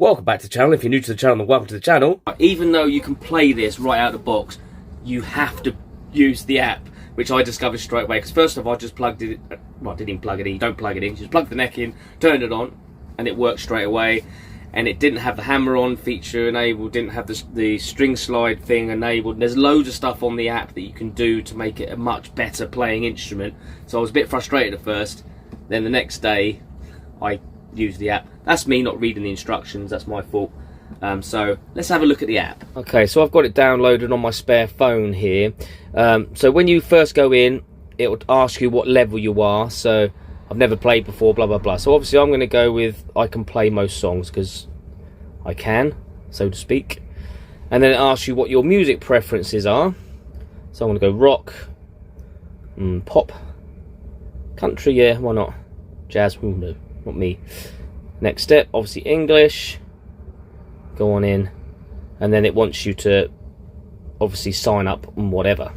Welcome back to the channel. If you're new to the channel, then welcome to the channel. Even though you can play this right out of the box, you have to use the app, which I discovered straight away. Because first of all, I just plugged it, well, I didn't plug it in, you don't plug it in, just plug the neck in, turn it on, and it worked straight away. And it didn't have the hammer-on feature enabled, didn't have the string slide thing enabled. And there's loads of stuff on the app that you can do to make it a much better playing instrument. So I was a bit frustrated at first. Then the next day, I used the app. That's me not reading the instructions, that's my fault. So let's have a look at the app. Okay, so I've got it downloaded on my spare phone here. So when you first go in, it will ask you what level you are. So I've never played before, blah blah blah. So obviously I'm going to go with I can play most songs because I can, so to speak. And then it asks you what your music preferences are. So I'm going to go rock, pop, country, yeah, why not? Jazz, no, not me. Next step, obviously English. Go on in, and then it wants you to obviously sign up and whatever.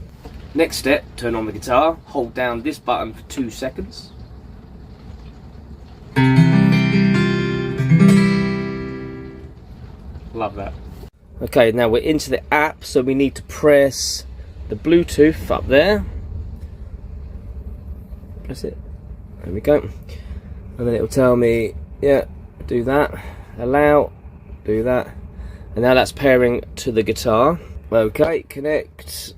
Next step, turn on the guitar, hold down this button for 2 seconds. Love that. Okay, now we're into the app, so we need to press the Bluetooth up there. Press it. There we go. And then it will tell me, yeah, do that. Allow. Do that. And now that's pairing to the guitar. Okay, connect.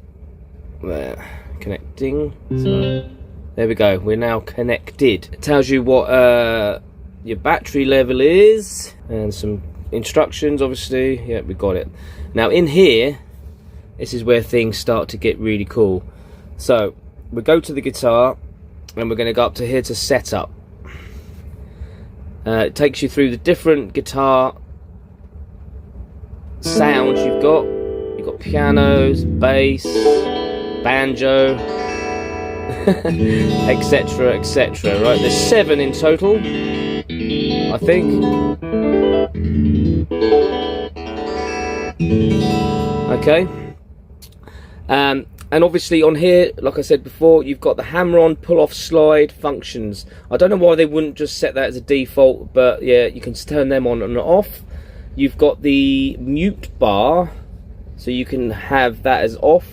There. Connecting. So, there we go. We're now connected. It tells you what your battery level is and some instructions, obviously. Yeah, we got it. Now in here, this is where things start to get really cool. So we go to the guitar and we're going to go up to here to setup. It takes you through the different guitar sounds you've got. You've got pianos, bass, banjo, etc, etc. Right, there's 7 in total, I think. Okay. And obviously on here, like I said before, you've got the hammer-on, pull-off, slide functions. I don't know why they wouldn't just set that as a default, but yeah, you can turn them on and off. You've got the mute bar, so you can have that as off,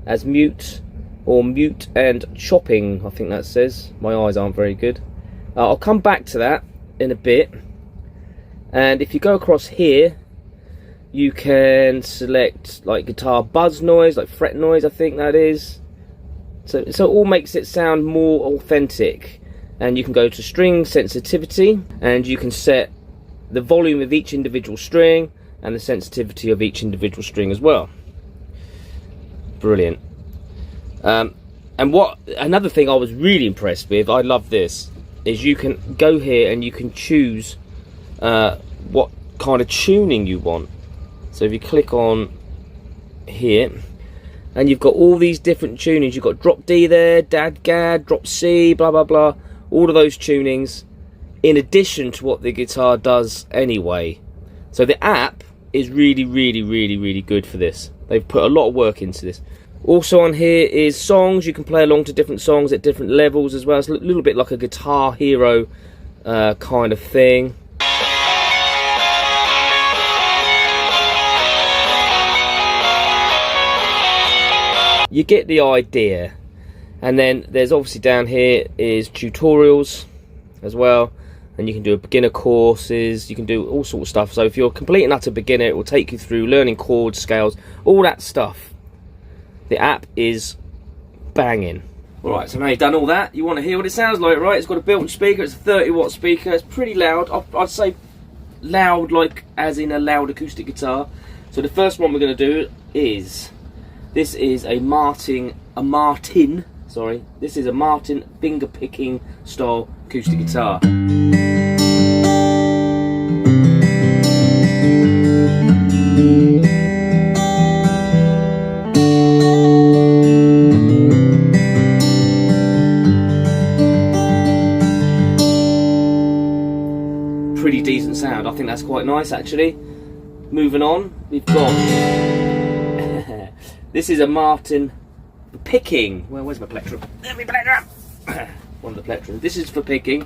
as mute, or mute and chopping, I think that says. My eyes aren't very good. I'll come back to that in a bit. And if you go across here, you can select like guitar buzz noise, like fret noise, I think that is. So it all makes it sound more authentic. And you can go to string sensitivity, and you can set the volume of each individual string and the sensitivity of each individual string as well. Brilliant. And another thing I was really impressed with, I love this, is you can go here and you can choose what kind of tuning you want. So if you click on here, and you've got all these different tunings. You've got drop D there, dadgad, drop C, blah blah blah, all of those tunings in addition to what the guitar does anyway. So the app is really really good for this. They've put a lot of work into this. Also on here is songs. You can play along to different songs at different levels as well. It's a little bit like a Guitar Hero kind of thing. You get the idea. And then there's obviously down here is tutorials as well, and you can do beginner courses, you can do all sorts of stuff. So if you're a complete and utter beginner, it will take you through learning chords, scales, all that stuff. The app is banging. Alright, so now you've done all that, you want to hear what it sounds like, right? It's got a built-in speaker, it's a 30-watt speaker, it's pretty loud. I'd say loud like as in a loud acoustic guitar. So the first one we're going to do is, this is a Martin finger picking style acoustic guitar. Pretty decent sound. I think that's quite nice actually. Moving on, we've got this is a Martin picking. Well, where's my plectrum? There's my plectrum. One of the plectrums. This is for picking.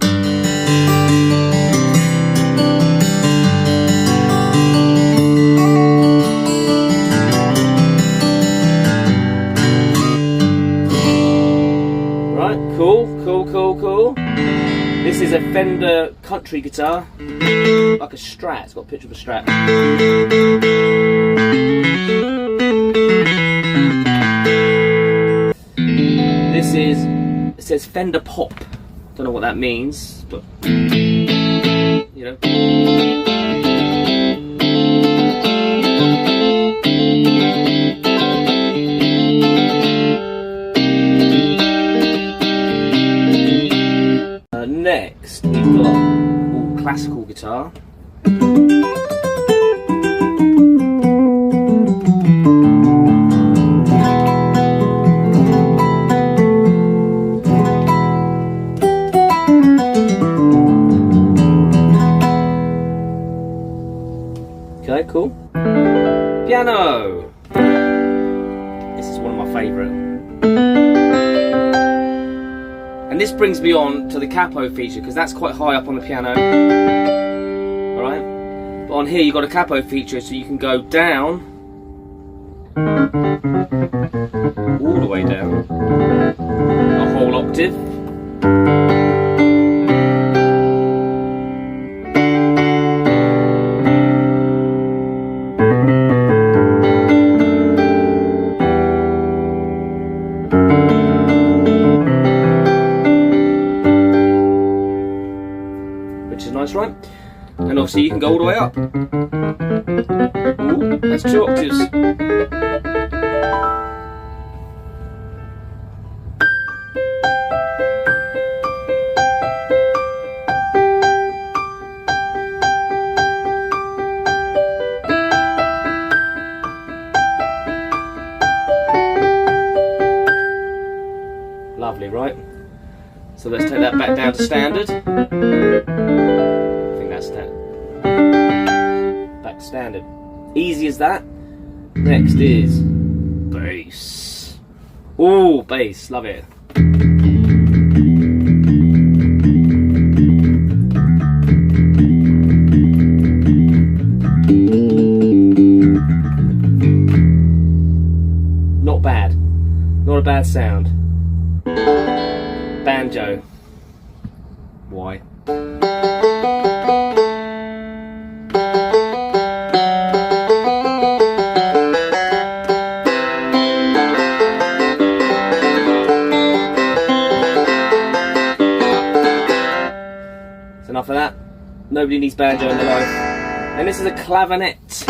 is a Fender country guitar, like a Strat. It's got a picture of a Strat. This is, it says Fender Pop. Don't know what that means, but you know. Next, we've got all classical guitar. Okay, cool. Piano. This is one of my favourite. And this brings me on to the capo feature, because that's quite high up on the piano. Alright? But on here you've got a capo feature, so you can go down, all the way down, a whole octave. Which is nice, right? And obviously you can go all the way up. Ooh, that's 2 octaves. Lovely, right? So let's take that back down to standard. I think that's standard. Back to standard. Easy as that. Next is bass. Oh, bass, love it. Not bad. Not a bad sound. Banjo. Why? That's enough of that. Nobody needs banjo in their life. And this is a clavinet.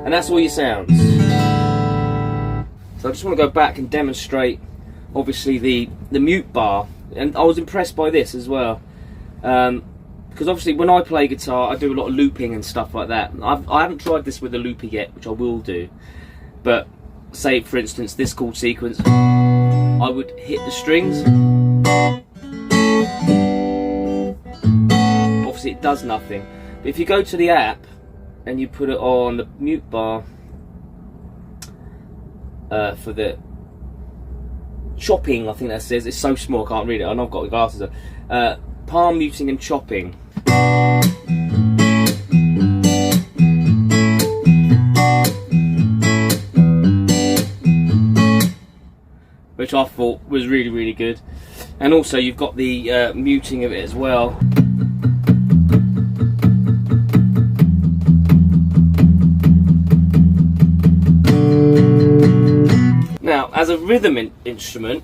And that's all your sounds. So I just want to go back and demonstrate, obviously, the mute bar. And I was impressed by this as well. Because obviously when I play guitar, I do a lot of looping and stuff like that. I haven't tried this with a looper yet, which I will do. But say, for instance, this chord sequence, I would hit the strings. Obviously it does nothing. But if you go to the app, and you put it on the mute bar for the chopping, I think that says. It's so small I can't read it. I know I've got the glasses on. Palm muting and chopping. Which I thought was really, really good. And also you've got the muting of it as well. Now, as a rhythm instrument,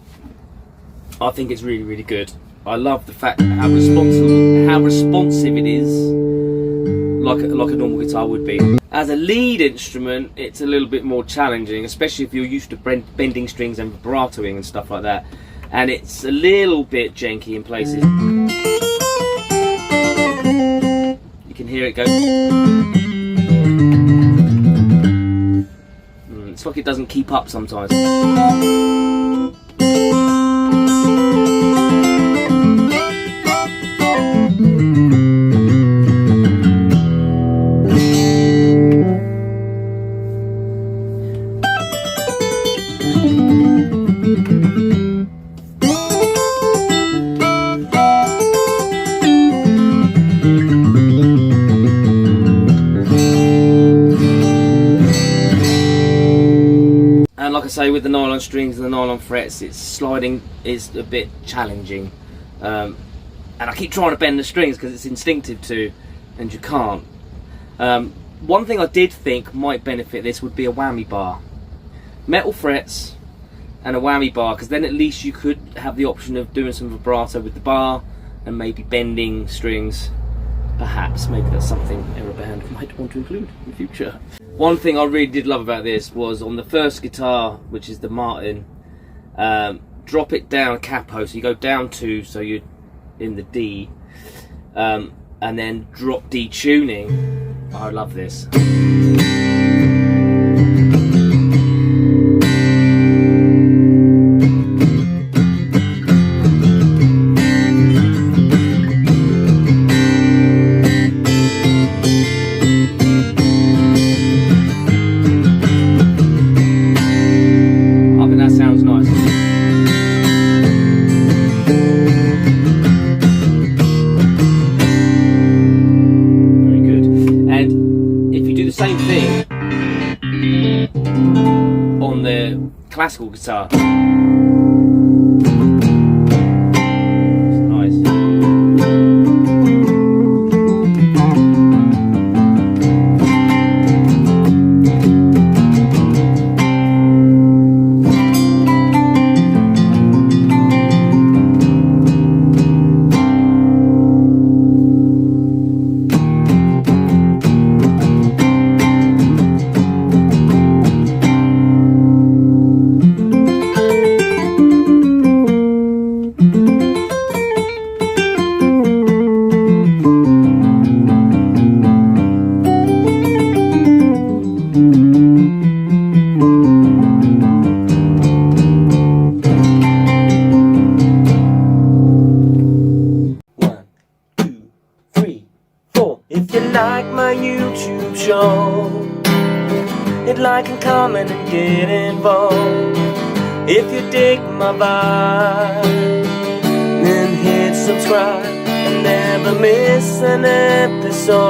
I think it's really, really good. I love the fact how responsive it is, like a normal guitar would be. As a lead instrument, it's a little bit more challenging, especially if you're used to bending strings and vibratoing and stuff like that. And it's a little bit janky in places. You can hear it go. It's like it doesn't keep up sometimes. And like I say, with the nylon strings and the nylon frets, it's sliding is a bit challenging. And I keep trying to bend the strings because it's instinctive to, and you can't. One thing I did think might benefit this would be a whammy bar. Metal frets and a whammy bar, because then at least you could have the option of doing some vibrato with the bar and maybe bending strings. Perhaps, maybe that's something AEROBAND might want to include in the future. One thing I really did love about this was on the first guitar, which is the Martin, drop it down capo, so you go down 2, so you're in the D, and then drop D tuning. I love this. Same thing on the classical guitar. It's nice. If you like my YouTube show, hit like and comment and get involved. If you dig my vibe, then hit subscribe and never miss an episode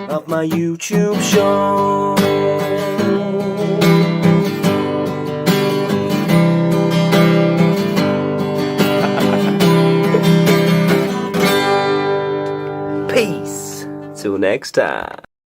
of my YouTube show. Peace. Till next time.